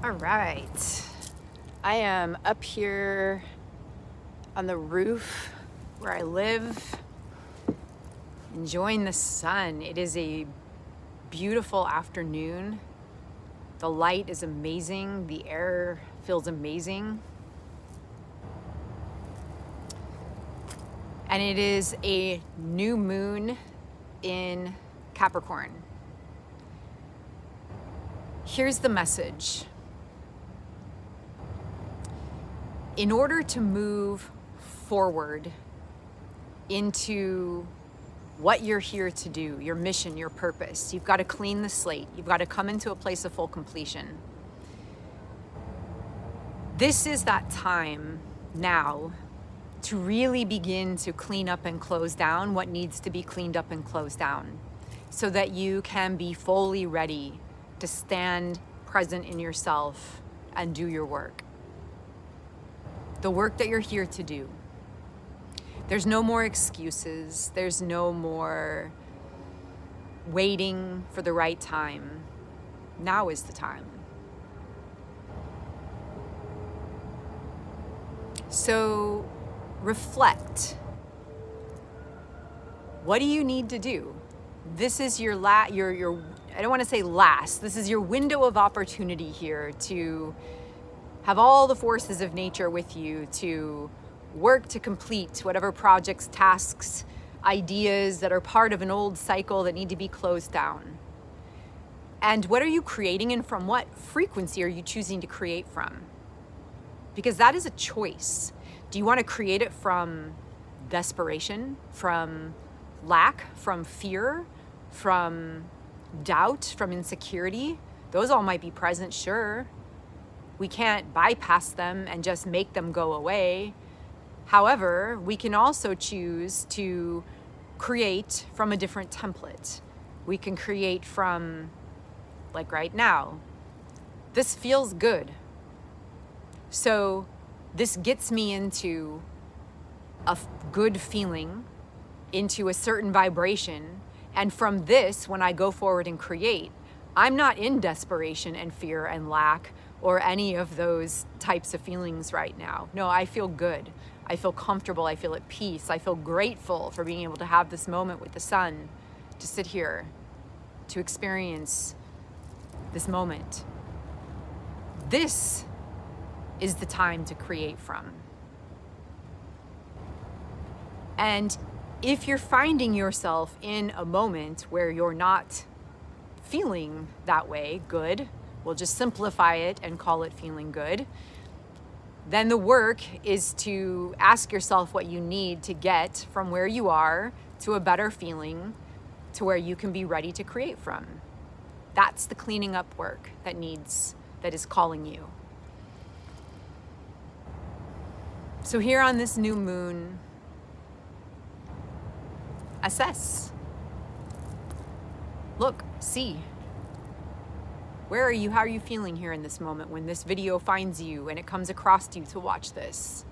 All right, I am up here on the roof where I live, enjoying the sun. It is a beautiful afternoon. The light is amazing. The air feels amazing. And it is a new moon in Capricorn. Here's the message. In order to move forward into what you're here to do, your mission, your purpose, you've got to clean the slate. You've got to come into a place of full completion. This is that time now to really begin to clean up and close down what needs to be cleaned up and closed down so that you can be fully ready to stand present in yourself and do your work. The work that you're here to do. There's no more excuses. There's no more waiting for the right time. Now is the time. So reflect. What do you need to do? This is your I don't want to say last. This is your window of opportunity here to have all the forces of nature with you to work to complete whatever projects, tasks, ideas that are part of an old cycle that need to be closed down. And what are you creating, and from what frequency are you choosing to create from? Because that is a choice. Do you want to create it from desperation, from lack, from fear, from doubt, from insecurity? Those all might be present, sure. We can't bypass them and just make them go away. However, we can also choose to create from a different template. We can create from, like right now, this feels good. So this gets me into a good feeling, into a certain vibration. And from this, when I go forward and create, I'm not in desperation and fear and lack or any of those types of feelings right now. No, I feel good. I feel comfortable. I feel at peace. I feel grateful for being able to have this moment with the sun, to sit here, to experience this moment. This is the time to create from. And if you're finding yourself in a moment where you're not feeling that way, good, we'll just simplify it and call it feeling good. Then the work is to ask yourself what you need to get from where you are to a better feeling, to where you can be ready to create from. That's the cleaning up work that is calling you. So here on this new moon, assess. Look, see. Where are you? How are you feeling here in this moment when this video finds you and it comes across you to watch this?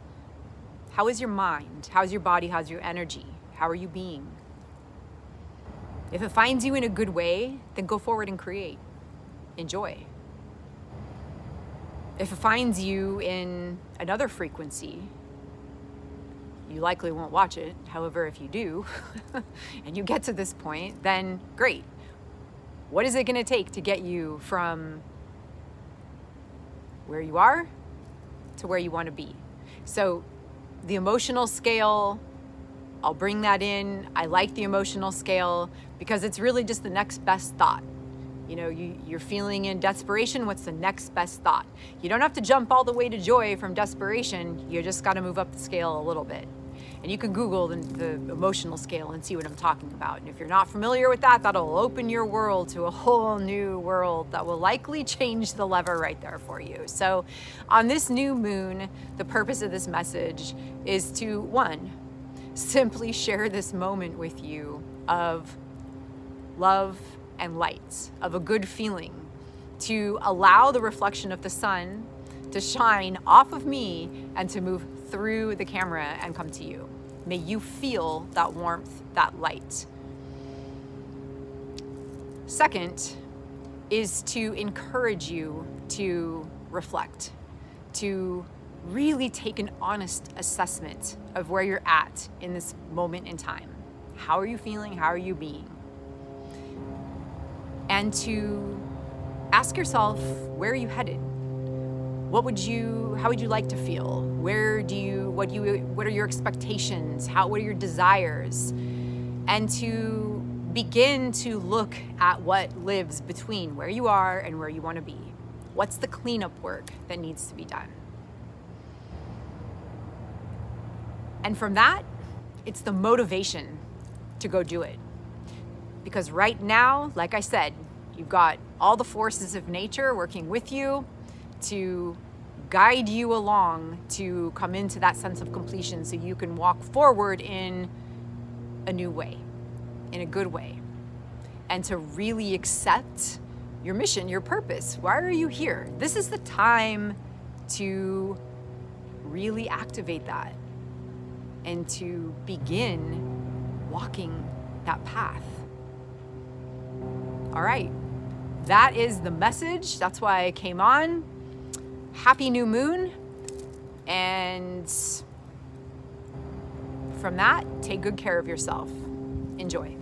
How is your mind? How's your body? How's your energy? How are you being? If it finds you in a good way, then go forward and create. Enjoy. If it finds you in another frequency, you likely won't watch it. However, if you do, and you get to this point, then great. What is it going to take to get you from where you are to where you want to be? So the emotional scale, I'll bring that in. I like the emotional scale because it's really just the next best thought. You know, you're feeling in desperation. What's the next best thought? You don't have to jump all the way to joy from desperation. You just got to move up the scale a little bit. And you can Google the emotional scale and see what I'm talking about. And if you're not familiar with that, that'll open your world to a whole new world that will likely change the lever right there for you. So on this new moon, the purpose of this message is to, one, simply share this moment with you of love and light, of a good feeling, to allow the reflection of the sun to shine off of me and to move through the camera and come to you. May you feel that warmth, that light. Second is to encourage you to reflect, to really take an honest assessment of where you're at in this moment in time. How are you feeling? How are you being? And to ask yourself, where are you headed? How would you like to feel? What are your expectations? What are your desires? And to begin to look at what lives between where you are and where you want to be. What's the cleanup work that needs to be done? And from that, it's the motivation to go do it. Because right now, like I said, you've got all the forces of nature working with you to guide you along to come into that sense of completion so you can walk forward in a new way, in a good way, and to really accept your mission, your purpose. Why are you here? This is the time to really activate that and to begin walking that path. All right, that is the message. That's why I came on. Happy new moon. And from that, take good care of yourself. Enjoy.